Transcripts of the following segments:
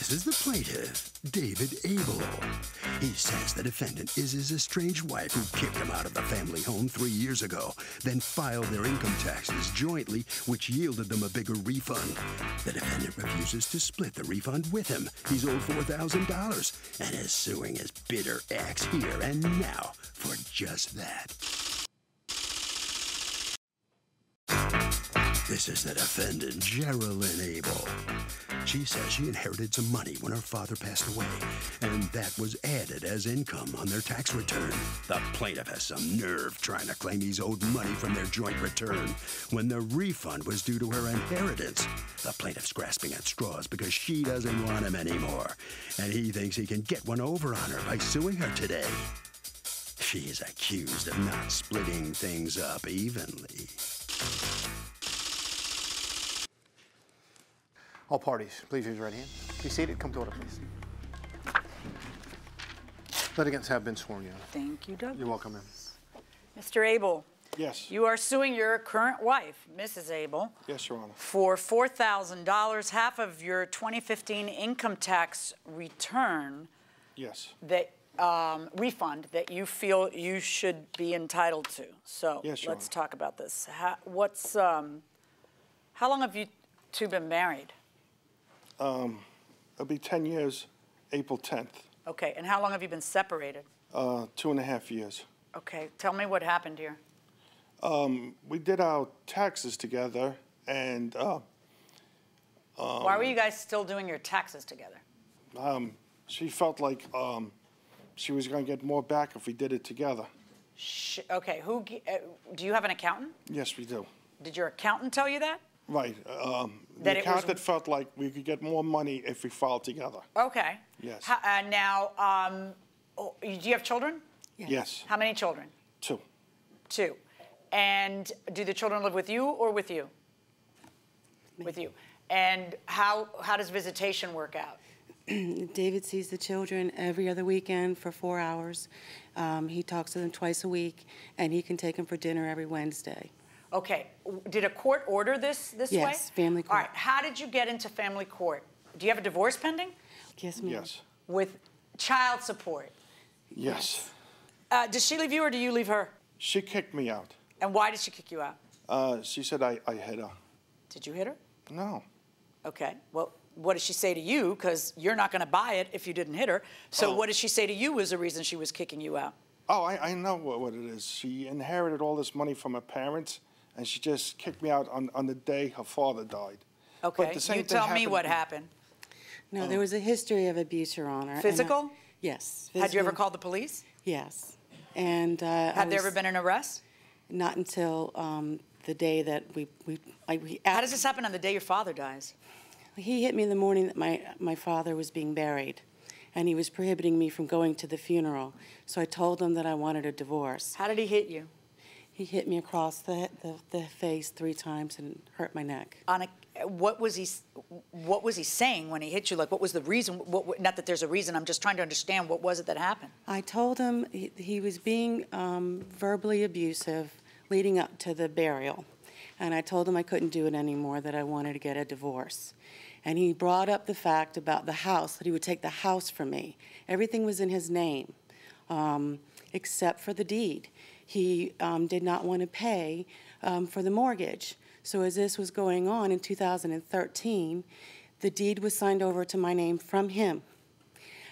This is the plaintiff, David Abel. He says the defendant is his estranged wife who kicked him out of the family home 3 years ago, then filed their income taxes jointly, which yielded them a bigger refund. The defendant refuses to split the refund with him. He's owed $4,000 and is suing his bitter ex here and now for just that. This is the defendant, Geraldine Abel. She says she inherited some money when her father passed away, and that was added as income on their tax return. The plaintiff has some nerve trying to claim he's owed money from their joint return when the refund was due to her inheritance. The plaintiff's grasping at straws because she doesn't want him anymore, and he thinks he can get one over on her by suing her today. She is accused of not splitting things up evenly. All parties, please raise your right hand. Be seated. Come to order, please. Litigants have been sworn, Your Honor. Thank you, Douglas. You're welcome, ma'am. Mr. Abel. Yes. You are suing your current wife, Mrs. Abel. Yes, Your Honor. For $4,000, half of your 2015 income tax return. Yes. That refund that you feel you should be entitled to. So yes, Your let's Honor. talk about this. How long have you two been married? It'll be 10 years, April 10th. Okay, and how long have you been separated? 2.5 years. Okay, tell me what happened here. We did our taxes together, and why were you guys still doing your taxes together? she felt like she was going to get more back if we did it together. Okay, do you have an accountant? Yes, we do. Did your accountant tell you that? Right. The accountant felt like we could get more money if we filed together. Okay. Yes. Now, do you have children? Yes. How many children? 2. 2. And do the children live with you or with you? With you. And how does visitation work out? David sees the children every other weekend for 4 hours. He talks to them twice a week, and he can take them for dinner every Wednesday. Okay. Did a court order this way? Yes, family court. All right. How did you get into family court? Do you have a divorce pending? Yes, ma'am. Yes. With child support? Yes. Does she leave you or do you leave her? She kicked me out. And why did she kick you out? She said I hit her. Did you hit her? No. Okay. Well, what did she say to you? Because you're not going to buy it if you didn't hit her. So what did she say to you was the reason she was kicking you out? Oh, I know what it is. She inherited all this money from her parents, and she just kicked me out on the day her father died. Okay. But the same you thing tell me what happened. No, there was a history of abuse, Your Honor. Physical? Yes. Had you ever called the police? Yes. And had there ever been an arrest? Not until the day that we How does this happen on the day your father dies? He hit me in the morning that my father was being buried, and he was prohibiting me from going to the funeral. So I told him that I wanted a divorce. How did he hit you? He hit me across the face 3 times and hurt my neck. What was he saying when he hit you? Like, what was the reason? Not that there's a reason. I'm just trying to understand what was it that happened. I told him he was being verbally abusive leading up to the burial. And I told him I couldn't do it anymore, that I wanted to get a divorce. And he brought up the fact about the house, that he would take the house from me. Everything was in his name, except for the deed. He did not want to pay for the mortgage. So as this was going on in 2013, the deed was signed over to my name from him.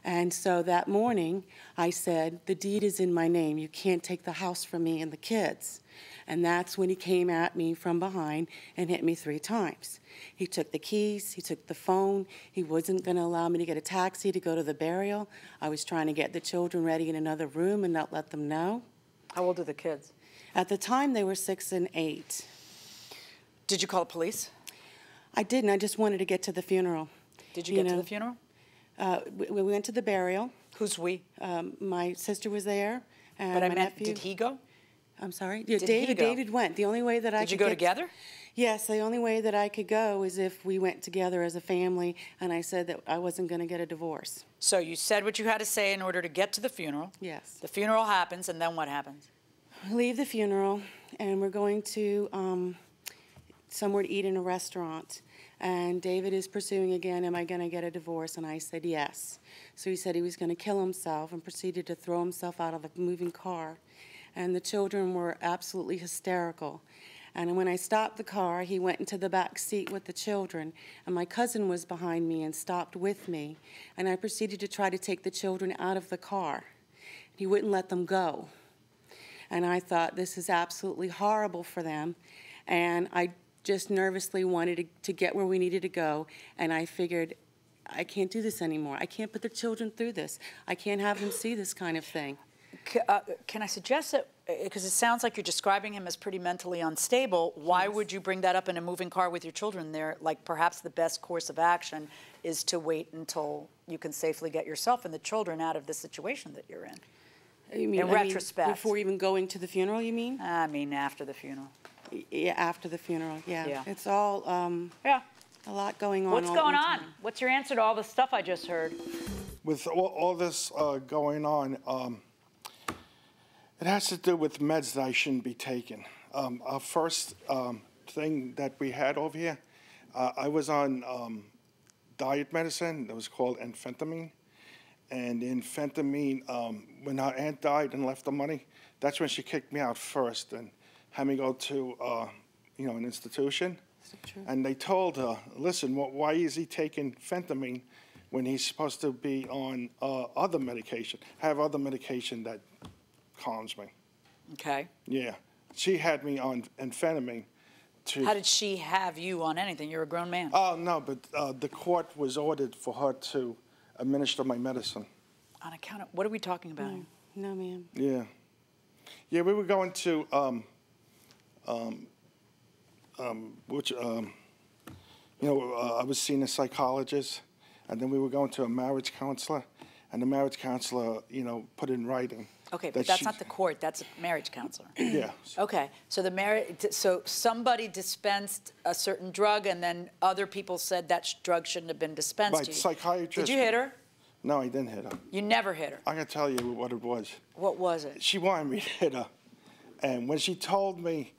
And so that morning, I said, the deed is in my name. You can't take the house from me and the kids. And that's when he came at me from behind and hit me 3 times. He took the keys, he took the phone. He wasn't going to allow me to get a taxi to go to the burial. I was trying to get the children ready in another room and not let them know. How old are the kids? At the time, they were 6 and 8. Did you call the police? I didn't. I just wanted to get to the funeral. Did you get to the funeral? We went to the burial. Who's we? My sister was there, and but I my meant, nephew. did he go? I'm sorry? Yeah, Did he go? David went. The only way that I could Did you go together? Yes, the only way that I could go is if we went together as a family, and I said that I wasn't going to get a divorce. So you said what you had to say in order to get to the funeral. Yes. The funeral happens, and then what happens? We leave the funeral, and we're going to somewhere to eat in a restaurant. And David is pursuing again, am I going to get a divorce? And I said yes. So he said he was going to kill himself and proceeded to throw himself out of the moving car. And the children were absolutely hysterical. And when I stopped the car, he went into the back seat with the children, and my cousin was behind me and stopped with me. And I proceeded to try to take the children out of the car. He wouldn't let them go. And I thought, this is absolutely horrible for them. And I just nervously wanted to get where we needed to go. And I figured, I can't do this anymore. I can't put the children through this. I can't have them see this kind of thing. Can I suggest that, because it sounds like you're describing him as pretty mentally unstable, why would you bring that up in a moving car with your children there? Like, perhaps the best course of action is to wait until you can safely get yourself and the children out of the situation that you're in. You mean, in retrospect. Before even going to the funeral, you mean? I mean, after the funeral. Yeah, after the funeral, yeah. Yeah. It's all, yeah. a lot going on. What's all going the on? time. What's your answer to all the stuff I just heard? With all this going on, it has to do with meds that I shouldn't be taking. Our first thing that we had over here, I was on diet medicine that was called amphetamine. And amphetamine, when our aunt died and left the money, that's when she kicked me out first and had me go to an institution. And they told her, listen, why is he taking phentamine when he's supposed to be on other medication? I have other medication that calms me. Okay. Yeah. She had me on amphetamine. How did she have you on anything? You're a grown man. Oh, no, but the court was ordered for her to administer my medicine. On account of, what are we talking about? No, ma'am. Yeah. Yeah, we were going to, I was seeing a psychologist, and then we were going to a marriage counselor, and the marriage counselor, put in writing. Okay, but that's not the court. That's a marriage counselor. Yeah. Okay, so somebody dispensed a certain drug, and then other people said that drug shouldn't have been dispensed Right, to you. psychiatrist. Did you hit her? No, I didn't hit her. You never hit her. I can tell you what it was. What was it? She wanted me to hit her, and when she told me,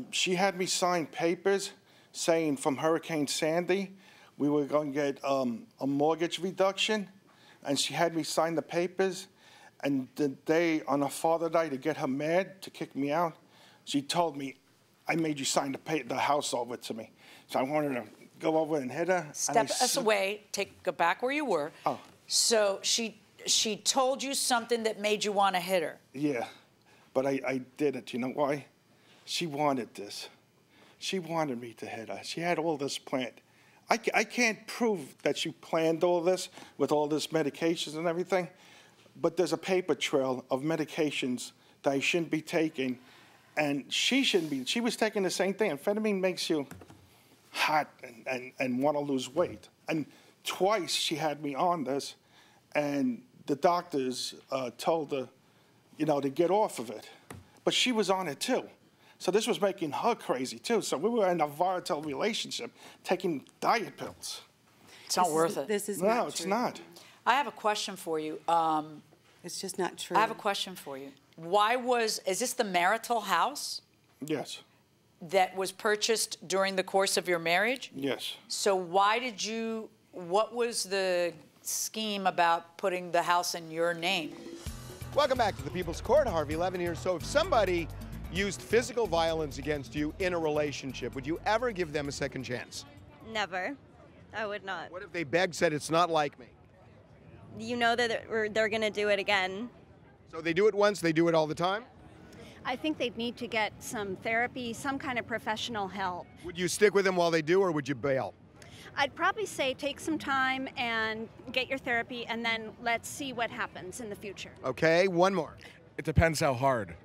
she had me sign papers saying from Hurricane Sandy, we were going to get a mortgage reduction, and she had me sign the papers. And the day on her father died, to get her mad, to kick me out, she told me, I made you sign the house over to me. So I wanted to go over and hit her. Step us away. Go back where you were. Oh. So she told you something that made you want to hit her. Yeah, but I did it. You know why? She wanted this. She wanted me to hit her. She had all this planned. I can't prove that she planned all this with all this medications and everything, but there's a paper trail of medications that I shouldn't be taking, and she shouldn't be. She was taking the same thing. Amphetamine makes you hot and want to lose weight. And twice she had me on this, and the doctors told her, to get off of it. But she was on it too. So this was making her crazy too. So we were in a volatile relationship, taking diet pills. It's not worth it. This is not true. No, it's not. I have a question for you. It's just not true. I have a question for you. Is this the marital house Yes. that was purchased during the course of your marriage? Yes. So what was the scheme about putting the house in your name? Welcome back to the People's Court. Harvey Levin here. So if somebody used physical violence against you in a relationship, would you ever give them a second chance? Never. I would not. What if they begged, said, it's not like me? You know that they're going to do it again. So they do it once, they do it all the time? I think they'd need to get some therapy, some kind of professional help. Would you stick with them while they do, or would you bail? I'd probably say take some time and get your therapy, and then let's see what happens in the future. Okay, one more. It depends how hard.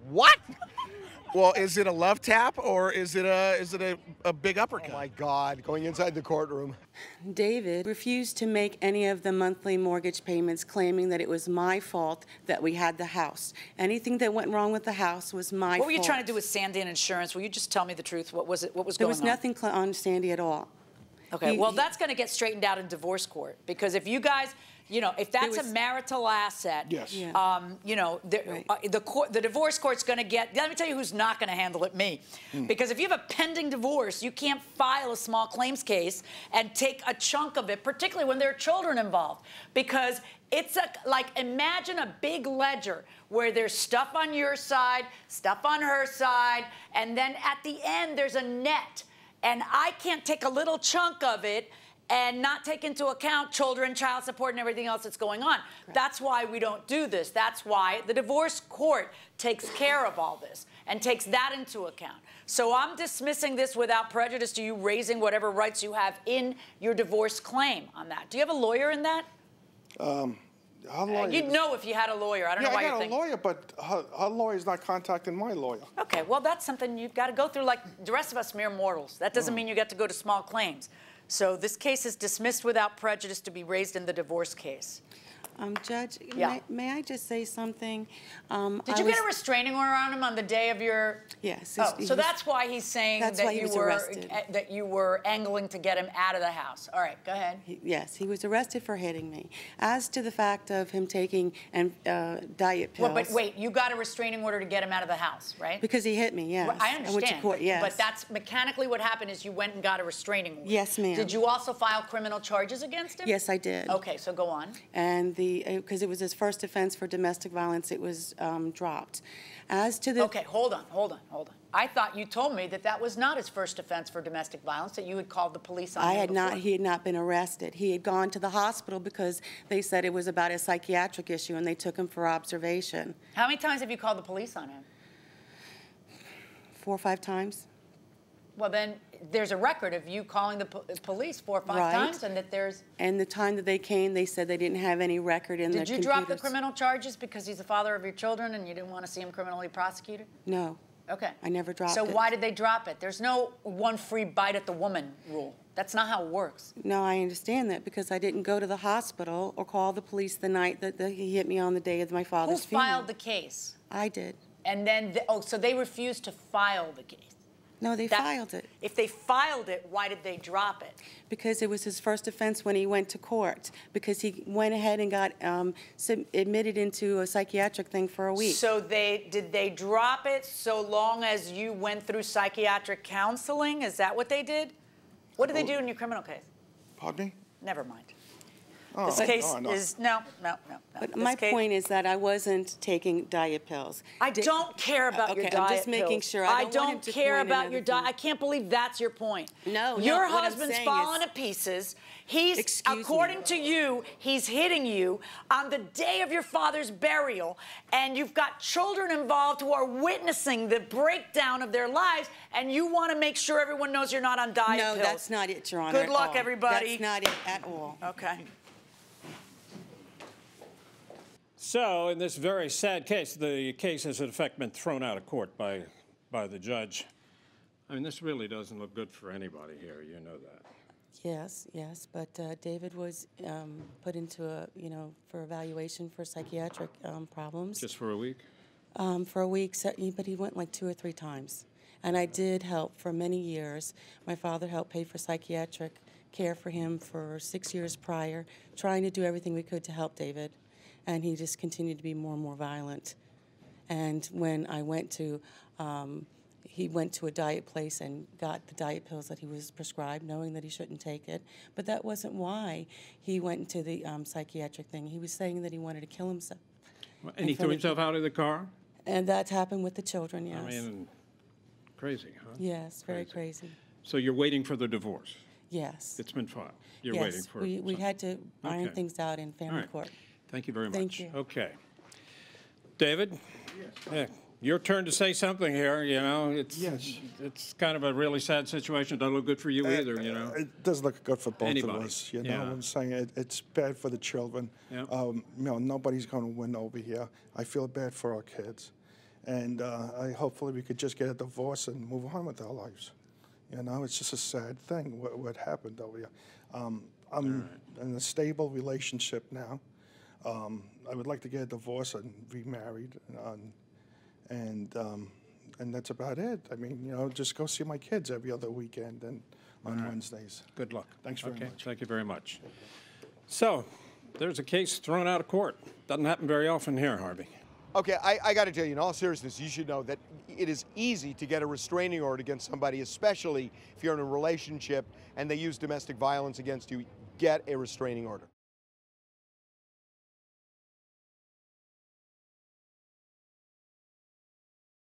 What? Well, is it a love tap or is it a big uppercut? Oh my God, going inside the courtroom. David refused to make any of the monthly mortgage payments, claiming that it was my fault that we had the house. Anything that went wrong with the house was my fault. What were you trying to do with Sandy and insurance? Will you just tell me the truth? What was it? What was There going was on? nothing on Sandy at all. Okay, well, that's going to get straightened out in divorce court, because if you guys, if that's a was- marital asset, Yes. Yeah. the divorce court's going to get. Let me tell you who's not going to handle it. Me, because if you have a pending divorce, you can't file a small claims case and take a chunk of it, particularly when there are children involved, because it's imagine a big ledger where there's stuff on your side, stuff on her side, and then at the end there's a net, and I can't take a little chunk of it and not take into account children, child support, and everything else that's going on. Correct. That's why we don't do this. That's why the divorce court takes care of all this and takes that into account. So I'm dismissing this without prejudice to you raising whatever rights you have in your divorce claim on that. Do you have a lawyer in that? You'd know if you had a lawyer. I don't know why you think. I got a lawyer, but her lawyer's not contacting my lawyer. Okay, well, that's something you've got to go through like the rest of us mere mortals. That doesn't mean you get to go to small claims. So this case is dismissed without prejudice to be raised in the divorce case. Judge, Yeah. may I just say something? Did you get a restraining order on him on the day of your? Yes. Oh, so that's why he's saying that you were angling to get him out of the house. All right, go ahead. Yes, he was arrested for hitting me. As to the fact of him taking diet pills. Well, but wait, you got a restraining order to get him out of the house, right? Because he hit me, yes. Well, I understand. I went to court, yes. But that's mechanically what happened is you went and got a restraining order. Yes, ma'am. Did you also file criminal charges against him? Yes, I did. Okay, so go on. And because it was his first offense for domestic violence, it was dropped. As to the... Okay, hold on. I thought you told me that was not his first offense for domestic violence, that you had called the police on him before. He had not been arrested. He had gone to the hospital because they said it was about a psychiatric issue, and they took him for observation. How many times have you called the police on him? 4 or 5 times. Well, then there's a record of you calling the police 4 or 5 times, and that there's... And the time that they came, they said they didn't have any record in the computers. Did you drop the criminal charges because he's the father of your children and you didn't want to see him criminally prosecuted? No. Okay. I never dropped it. So why did they drop it? There's no one free bite at the woman rule. That's not how it works. No, I understand that because I didn't go to the hospital or call the police the night that he hit me on the day of my father's funeral. Who filed the case? I did. And then, so they refused to file the case? No, they filed it. If they filed it, why did they drop it? Because it was his first offense when he went to court. Because he went ahead and got admitted into a psychiatric thing for a week. So did they drop it so long as you went through psychiatric counseling? Is that what they did? What did they do in your criminal case? Pardon me? Never mind. Oh, this case is no. But my point is that I wasn't taking diet pills. I don't care about your diet pills. I'm just making sure. I don't care about your diet. I can't believe that's your point. No, your husband's falling to pieces. He's, according to you, he's hitting you on the day of your father's burial, and you've got children involved who are witnessing the breakdown of their lives, and you want to make sure everyone knows you're not on diet pills. No, that's not it, Your Honor. Good luck, everybody. That's not it at all. Okay. So, in this very sad case, the case has in effect been thrown out of court by the judge. I mean, this really doesn't look good for anybody here. You know that. Yes, but David was put into for evaluation for psychiatric problems. Just for a week? For a week, but he went like 2 or 3 times. And I did help for many years. My father helped pay for psychiatric care for him for 6 years prior, trying to do everything we could to help David. And he just continued to be more and more violent. And when I went to, he went to a diet place and got the diet pills that he was prescribed, knowing that he shouldn't take it. But that wasn't why he went into the psychiatric thing. He was saying that he wanted to kill himself. And he threw himself out of the car? And that happened with the children, yes. I mean, crazy, huh? Yes, very crazy. So you're waiting for the divorce? Yes. It's been filed? You're waiting for it? We had to iron things out in family court. Thank you very much. Thank you. Okay. David? Yes. Your turn to say something here, you know. It's kind of a really sad situation. Doesn't look good for you either, you know. It doesn't look good for both Anybody. of us, you know what I'm saying? It's bad for the children. Yeah. Nobody's going to win over here. I feel bad for our kids. And hopefully we could just get a divorce and move on with our lives. You know, it's just a sad thing what happened over here. I'm in a stable relationship now. I would like to get a divorce and remarried, and that's about it. I mean, you know, just go see my kids every other weekend and on Wednesdays. Good luck. Thanks very much. Thank you very much. So, there's a case thrown out of court. Doesn't happen very often here, Harvey. Okay, I got to tell you, in all seriousness, you should know that it is easy to get a restraining order against somebody, especially if you're in a relationship and they use domestic violence against you. Get a restraining order.